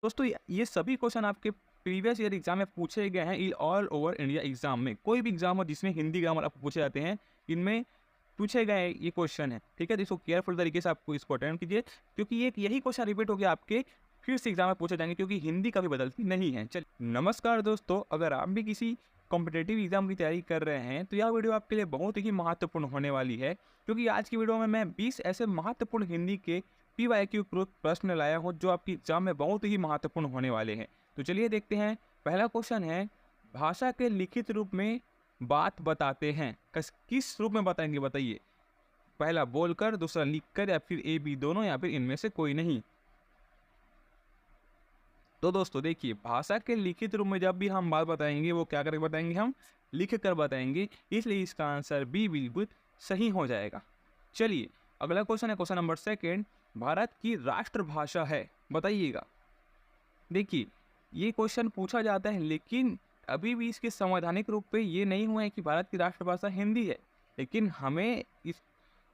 दोस्तों ये सभी क्वेश्चन आपके प्रीवियस ईयर एग्जाम में पूछे गए हैं ऑल ओवर इंडिया एग्जाम में। कोई भी एग्जाम हो जिसमें हिंदी ग्रामर आपको पूछे जाते हैं, इनमें पूछे गए ये क्वेश्चन है। ठीक है, तो इसको केयरफुल तरीके से आपको इसको अटेंड कीजिए, क्योंकि ये यही क्वेश्चन रिपीट हो गया आपके फिर से एग्जाम में पूछे जाएंगे, क्योंकि हिंदी कभी बदलती नहीं है। चलिए, नमस्कार दोस्तों, अगर आप भी किसी कॉम्पिटेटिव एग्जाम की तैयारी कर रहे हैं तो यह वीडियो आपके लिए बहुत ही महत्वपूर्ण होने वाली है, क्योंकि आज की वीडियो में मैं 20 ऐसे महत्वपूर्ण हिंदी के PYQ प्रश्न लाया हूँ जो आपकी एग्जाम में बहुत ही महत्वपूर्ण होने वाले हैं। तो चलिए देखते हैं। पहला क्वेश्चन है, भाषा के लिखित रूप में बात बताते हैं, किस रूप में बताएंगे बताइए। पहला बोलकर, दूसरा लिखकर, या फिर A B दोनों, या फिर इनमें से कोई नहीं। तो दोस्तों देखिए, भाषा के लिखित रूप में जब भी हम बात बताएंगे वो क्या करके बताएंगे, हम लिख कर बताएंगे, इसलिए इसका आंसर बी बिल्कुल सही हो जाएगा। चलिए, अगला क्वेश्चन है क्वेश्चन नंबर सेकेंड, भारत की राष्ट्रभाषा है, बताइएगा। देखिए, ये क्वेश्चन पूछा जाता है, लेकिन अभी भी इसके संवैधानिक रूप पे ये नहीं हुआ है कि भारत की राष्ट्रभाषा हिंदी है। लेकिन हमें इस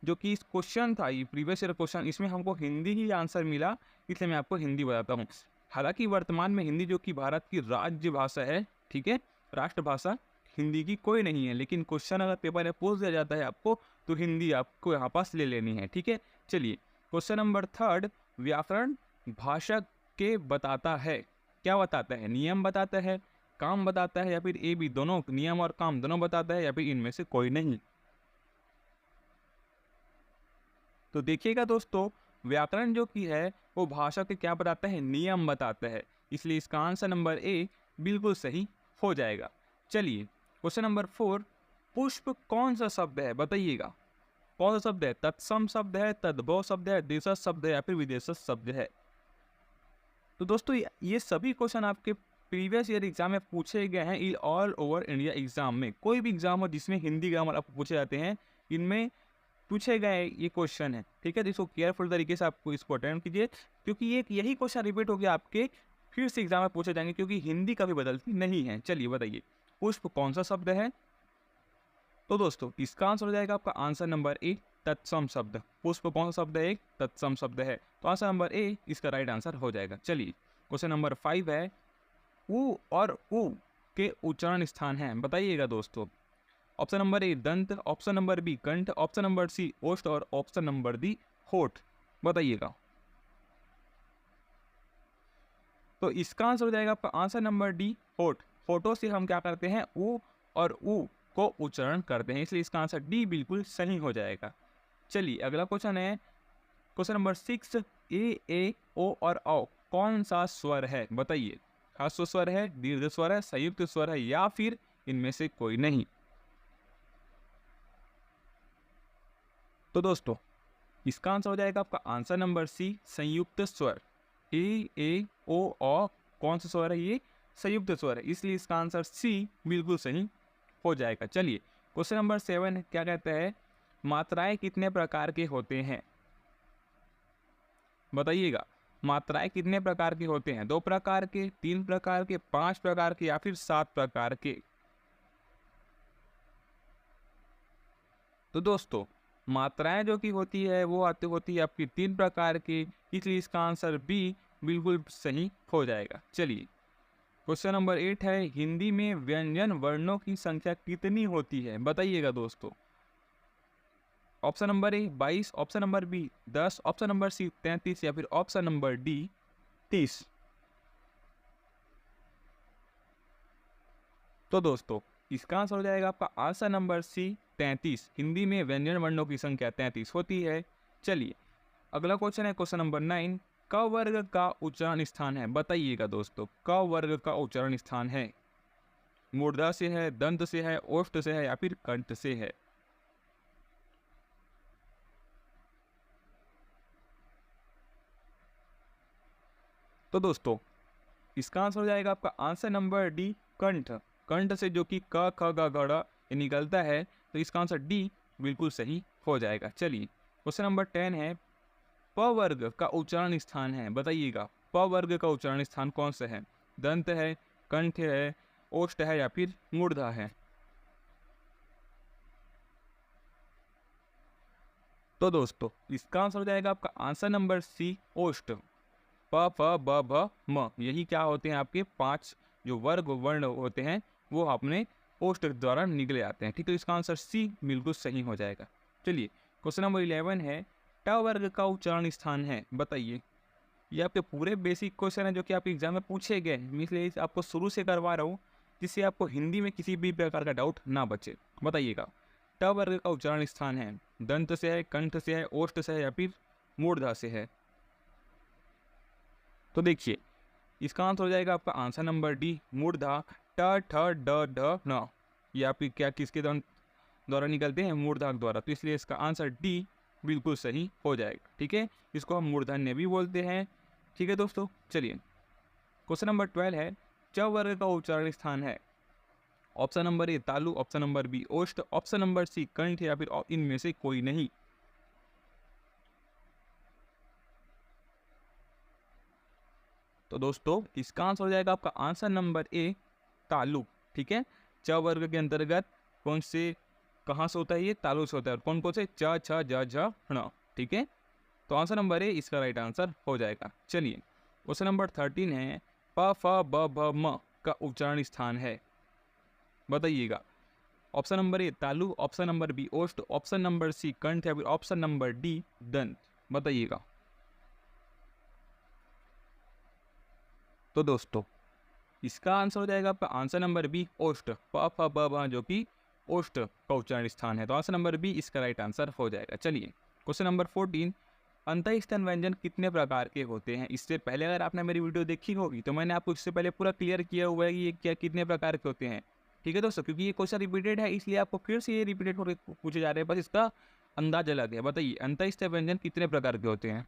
जो कि इस क्वेश्चन था, ये प्रीवियस ईयर क्वेश्चन, इसमें हमको हिंदी ही आंसर मिला, इसलिए मैं आपको हिंदी बताता हूँ। हालांकि वर्तमान में हिंदी जो कि भारत की राज्य भाषा है, ठीक है, राष्ट्रभाषा हिंदी की कोई नहीं है, लेकिन क्वेश्चन अगर पेपर में पूछ दिया जाता है आपको, तो हिंदी आपको यहाँ पास ले लेनी है। ठीक है, चलिए, क्वेश्चन नंबर थर्ड, व्याकरण भाषा के बताता है, क्या बताता है, नियम बताता है, काम बताता है, या फिर A B दोनों, नियम और काम दोनों बताता है, या फिर इनमें से कोई नहीं। तो देखिएगा दोस्तों, व्याकरण जो की है वो भाषा के क्या बताता है, नियम बताता है, इसलिए इसका आंसर नंबर A बिल्कुल सही हो जाएगा। चलिए, क्वेश्चन नंबर 4, पुष्प कौन सा शब्द है, बताइएगा। कौन सा शब्द है, तत्सम शब्द है, तद्भव शब्द है, देशज शब्द है, या फिर विदेशज शब्द है। तो दोस्तों ये सभी क्वेश्चन आपके प्रीवियस ईयर एग्जाम में पूछे गए हैं ऑल ओवर इंडिया एग्जाम में। कोई भी एग्जाम हो जिसमें हिंदी ग्रामर आपको पूछे जाते हैं, इनमें पूछे गए ये क्वेश्चन है। ठीक है, तो इसको केयरफुल तरीके से आपको इसको अटेंड कीजिए, क्योंकि ये यही क्वेश्चन रिपीट हो गया आपके फिर से एग्जाम में पूछे जाएंगे, क्योंकि हिंदी कभी बदलती नहीं है। चलिए बताइए, पुष्प कौन सा शब्द है। तो दोस्तों इसका आंसर हो जाएगा आपका आंसर नंबर A, तत्सम शब्द। पुष्प कौन सा शब्द है, एक तत्सम शब्द है, तो आंसर नंबर A इसका राइट आंसर हो जाएगा। चलिए, क्वेश्चन नंबर 5 है, उ और उ के उच्चारण स्थान हैं, बताइएगा दोस्तों। ऑप्शन नंबर A दंत, ऑप्शन नंबर B कंठ, ऑप्शन नंबर C ओष्ठ, और ऑप्शन नंबर D होठ, बताइएगा। तो इसका आंसर हो जाएगा आपका आंसर नंबर D होठ। होठों से हम क्या करते हैं, उ और उ को उच्चारण करते हैं, इसलिए इसका आंसर D बिल्कुल सही हो जाएगा। चलिए, अगला क्वेश्चन है क्वेश्चन नंबर 6, ए ओ और औ कौन सा स्वर है, बताइए। ह्रस्व स्वर है, दीर्घ स्वर है, संयुक्त स्वर है, या फिर इनमें से कोई नहीं। तो दोस्तों इसका आंसर हो जाएगा आपका आंसर नंबर C, संयुक्त स्वर। ए ओ कौन सा स्वर है, ये संयुक्त स्वर है, इसलिए इसका आंसर C बिल्कुल सही हो जाएगा। चलिए, क्वेश्चन नंबर 7 क्या कहता है, मात्राएं कितने प्रकार के होते हैं, बताइएगा। मात्राएं कितने प्रकार के होते हैं, 2 प्रकार के, 3 प्रकार के, 5 प्रकार के, या फिर 7 प्रकार के। तो दोस्तों मात्राएं जो की होती है वो होती है आपकी 3 प्रकार की, इसलिए इसका आंसर B बिल्कुल सही हो जाएगा। चलिए, क्वेश्चन नंबर 8 है, हिंदी में व्यंजन वर्णों की संख्या कितनी होती है, बताइएगा दोस्तों। Option number A 22, option number B 10, option number C 33, या फिर ऑप्शन नंबर D 30। तो दोस्तों इसका आंसर हो जाएगा आपका आंसर नंबर C 33। हिंदी में व्यंजन वर्णों की संख्या 33 होती है। चलिए, अगला क्वेश्चन है क्वेश्चन नंबर 9, क वर्ग का उच्चारण स्थान है, बताइएगा दोस्तों। क वर्ग का उच्चारण स्थान है, मूर्धा से है, दंत से है, ओष्ठ से है, या फिर कंठ से है। तो दोस्तों इसका आंसर हो जाएगा आपका आंसर नंबर D, कंठ। कंठ से जो कि क ख ग घ ड़ ये निकलता है, तो इसका आंसर D बिल्कुल सही हो जाएगा। चलिए, क्वेश्चन नंबर 10 है, प वर्ग का उच्चारण स्थान है, बताइएगा। प वर्ग का उच्चारण स्थान कौन सा है, दंत है, कंठ है, ओष्ठ है, या फिर मूर्धा है। तो दोस्तों इसका आंसर हो जाएगा आपका आंसर नंबर C, ओष्ठ। प फ ब भ म, यही क्या होते हैं आपके 5 जो वर्ग वर्ण होते हैं वो अपने ओष्ठ द्वारा निकले आते हैं। ठीक, तो इसका आंसर सी बिल्कुल सही हो जाएगा। चलिए क्वेश्चन नंबर 11 है, ट वर्ग का उच्चारण स्थान है, बताइए। ये आपके पूरे बेसिक क्वेश्चन है जो कि आपके एग्जाम में पूछे गए हैं, मैं इसलिए आपको शुरू से करवा रहा हूँ जिससे आपको हिंदी में किसी भी प्रकार का डाउट ना बचे। बताइएगा, ट वर्ग का उच्चारण स्थान है, दंत से है, कंठ से है, ओष्ठ से है या फिर मूर्धा से है। तो देखिए इसका आंसर हो जाएगा आपका आंसर नंबर डी, मूर्धा। ट ठ ड ढ न, ये आपकी क्या किसके द्वारा निकलते हैं, मूर्धाक द्वारा, तो इसलिए इसका आंसर डी बिल्कुल सही हो जाएगा। ठीक है, इसको हम मूर्धन्य भी बोलते हैं। ठीक है दोस्तों, चलिए क्वेश्चन नंबर 12 है, च वर्ग का उच्चारण स्थान है। ऑप्शन नंबर ए तालु, ऑप्शन नंबर बी ओष्ठ, ऑप्शन नंबर सी कंठ या फिर इनमें से कोई नहीं। तो दोस्तों इसका आंसर हो जाएगा आपका आंसर नंबर ए तालु। ठीक है, च वर्ग के अंतर्गत कौन से कहाँ से होता है, ये तालु से होता है। कौन कौन से, च छ ज झ ण। ठीक है, तो आंसर नंबर ए इसका राइट आंसर हो जाएगा। चलिए क्वेश्चन नंबर 13 है, प फ ब भ म का उच्चारण स्थान है, बताइएगा। ऑप्शन नंबर ए तालु, ऑप्शन नंबर बी ओष्ठ, ऑप्शन नंबर सी कंठ या फिर ऑप्शन नंबर डी दंत, बताइएगा। तो दोस्तों इसका आंसर हो जाएगा आपका आंसर नंबर बी ओष्ठ, प फ ब भ जो कि ओष्ठ का उच्चारण स्थान है, तो आंसर नंबर बी इसका राइट आंसर हो जाएगा। चलिए क्वेश्चन नंबर 14, अंतःस्थन व्यंजन कितने प्रकार के होते हैं। इससे पहले अगर आपने मेरी वीडियो देखी होगी तो मैंने आपको इससे पहले पूरा क्लियर किया हुआ है कि ये क्या कितने प्रकार के होते हैं। ठीक है दोस्तों, क्योंकि ये क्वेश्चन रिपीटेड है इसलिए आपको फिर से ये रिपीटेड होकर पूछे जा रहे हैं, बस इसका अंदाजा लग गया। बताइए अंतःस्थन व्यंजन कितने प्रकार के होते हैं।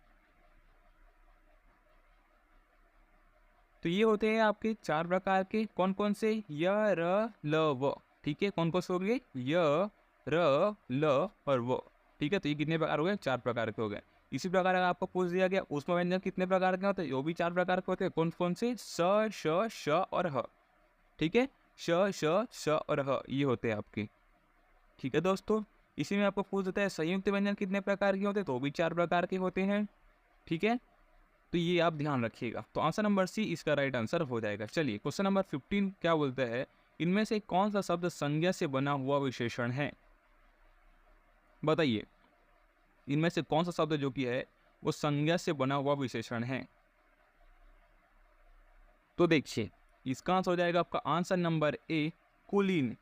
तो ये होते हैं आपके 4 प्रकार के, कौन कौन से, य र ल व। ठीक है, कौन कौन से हो गए, य र ल और व। ठीक है, तो ये कितने प्रकार हो गए, 4 प्रकार के हो गए। इसी प्रकार अगर आपको पूछ दिया गया उसमें व्यंजन कितने प्रकार के होते हैं, वो भी 4 प्रकार के होते हैं। कौन कौन से, स श श और ह। ठीक है, श श श और ह ये होते हैं आपके। ठीक है दोस्तों, इसी में आपको पूछ देता है संयुक्त व्यंजन कितने प्रकार के होते हैं, तो भी 4 प्रकार के होते हैं। ठीक है, तो ये आप ध्यान रखिएगा। तो आंसर नंबर सी इसका राइट आंसर हो जाएगा। चलिए क्वेश्चन नंबर 15 क्या बोलता है, इनमें से कौन सा शब्द संज्ञा से बना हुआ विशेषण है, बताइए। इनमें से कौन सा शब्द जो कि है वो संज्ञा से बना हुआ विशेषण है। तो देखिए इसका आंसर हो जाएगा आपका आंसर नंबर ए कुलीन।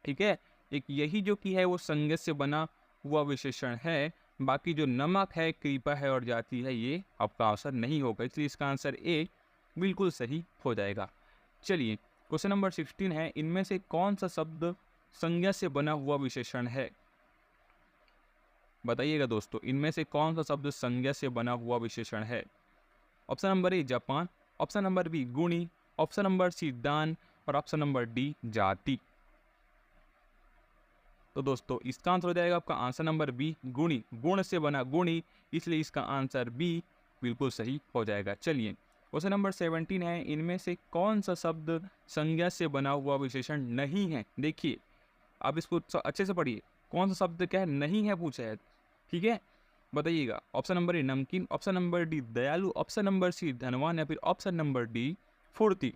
ठीक है, एक यही जो कि है वो संज्ञा से बना हुआ विशेषण है। बाकी जो नमक है, कृपा है और जाति है ये आपका आंसर नहीं होगा, इसलिए इसका आंसर ए बिल्कुल सही हो जाएगा। चलिए क्वेश्चन नंबर 16 है, इनमें से कौन सा शब्द संज्ञा से बना हुआ विशेषण है, बताइएगा दोस्तों। इनमें से कौन सा शब्द संज्ञा से बना हुआ विशेषण है। Option number A Japan, option number B गुणी, ऑप्शन नंबर सी दान और ऑप्शन नंबर डी जाति। तो दोस्तों इसका आंसर हो जाएगा आपका आंसर नंबर बी गुणी, गुण से बना गुणी, इसलिए इसका आंसर बी बिल्कुल सही हो जाएगा। चलिए क्वेश्चन नंबर 17 है, इनमें से कौन सा शब्द संज्ञा से बना हुआ विशेषण नहीं है। देखिए आप इसको अच्छे से पढ़िए, कौन सा शब्द क्या है नहीं है पूछा है। ठीक है, बताइएगा। ऑप्शन नंबर ए नमकीन, ऑप्शन नंबर डी दयालु, ऑप्शन नंबर सी धनवान या फिर ऑप्शन नंबर डी फुर्ती।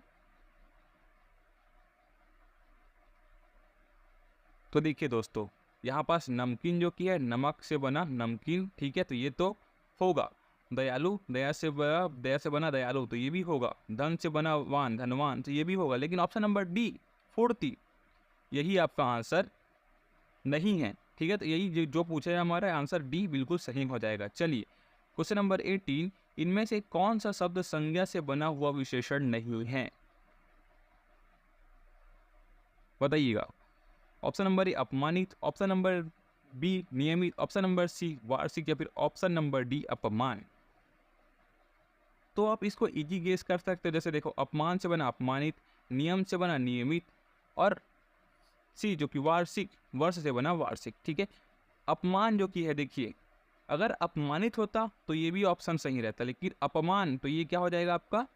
तो देखिए दोस्तों यहाँ पास नमकीन जो कि है नमक से बना नमकीन, ठीक है, तो ये तो होगा। दयालु दया से बना दयालु, तो ये भी होगा। धन से बना वान धनवान, तो ये भी होगा। लेकिन ऑप्शन नंबर डी फुर्ती यही आपका आंसर नहीं है। ठीक है, तो यही जो पूछा है हमारा आंसर डी बिल्कुल सही हो जाएगा। चलिए क्वेश्चन नंबर 18, इनमें से कौन सा शब्द संज्ञा से बना हुआ विशेषण नहीं है, बताइएगा। ऑप्शन नंबर ए अपमानित, ऑप्शन नंबर बी नियमित, ऑप्शन नंबर सी वार्षिक या फिर ऑप्शन नंबर डी अपमान। तो आप इसको इजी गेस कर सकते हो। जैसे देखो अपमान से बना अपमानित, नियम से बना नियमित और सी जो कि वार्षिक, वर्ष से बना वार्षिक। ठीक है, अपमान जो कि है देखिए अगर अपमानित होता तो ये भी ऑप्शन सही रहता, लेकिन अपमान तो ये क्या हो जाएगा आपका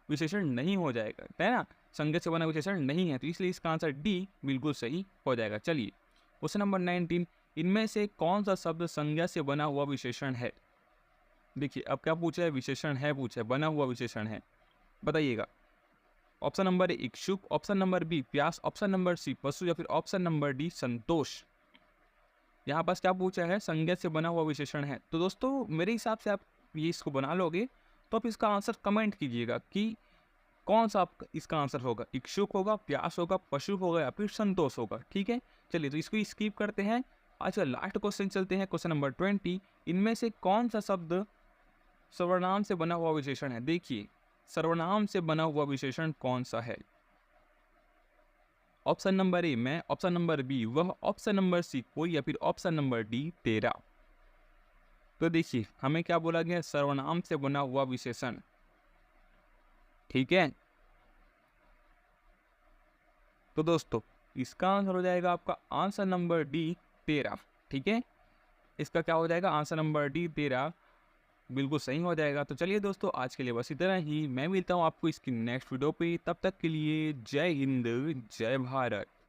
विशेषण नहीं हो जाएगा, है ना, संज्ञा से बना विशेषण नहीं है, तो इसलिए इसका आंसर डी बिल्कुल सही हो जाएगा। चलिए क्वेश्चन नंबर 19, इनमें से कौन सा शब्द संज्ञा से बना हुआ विशेषण है। देखिए अब क्या पूछा है, विशेषण है पूछा है, बना हुआ विशेषण है, बताइएगा। ऑप्शन नंबर ए इच्छुक, ऑप्शन नंबर बी प्यास, ऑप्शन नंबर सी पशु, या फिर ऑप्शन नंबर डी संतोष। यहाँ पास क्या पूछा है, संज्ञा से बना हुआ विशेषण है। तो दोस्तों मेरे हिसाब से आप ये इसको बना लोगे तो आप इसका आंसर कमेंट कीजिएगा कि कौन सा आप इसका आंसर होगा, इच्छुक होगा, प्यास होगा, पशु होगा, या फिर संतोष होगा। ठीक है, चलिए तो इसको स्किप करते हैं। आज का लास्ट क्वेश्चन चलते हैं, क्वेश्चन नंबर 20। इनमें से कौन सा शब्द सर्वनाम से बना हुआ विशेषण है? देखिए सर्वनाम से बना हुआ विशेषण कौन सा है? ऑप्शन नंबर ए मैं, ऑप्शन नंबर बी वह, ऑप्शन नंबर सी कोई, या फिर ऑप्शन नंबर डी तेरा। तो देखिए हमें क्या बोला गया, सर्वनाम से बना हुआ विशेषण। ठीक है, तो दोस्तों इसका आंसर हो जाएगा आपका आंसर नंबर डी तेरा। ठीक है, इसका क्या हो जाएगा, आंसर नंबर डी तेरा बिल्कुल सही हो जाएगा। तो चलिए दोस्तों आज के लिए बस इतना ही, मैं मिलता हूँ आपको इसकी नेक्स्ट वीडियो पे, तब तक के लिए जय हिंद जय भारत।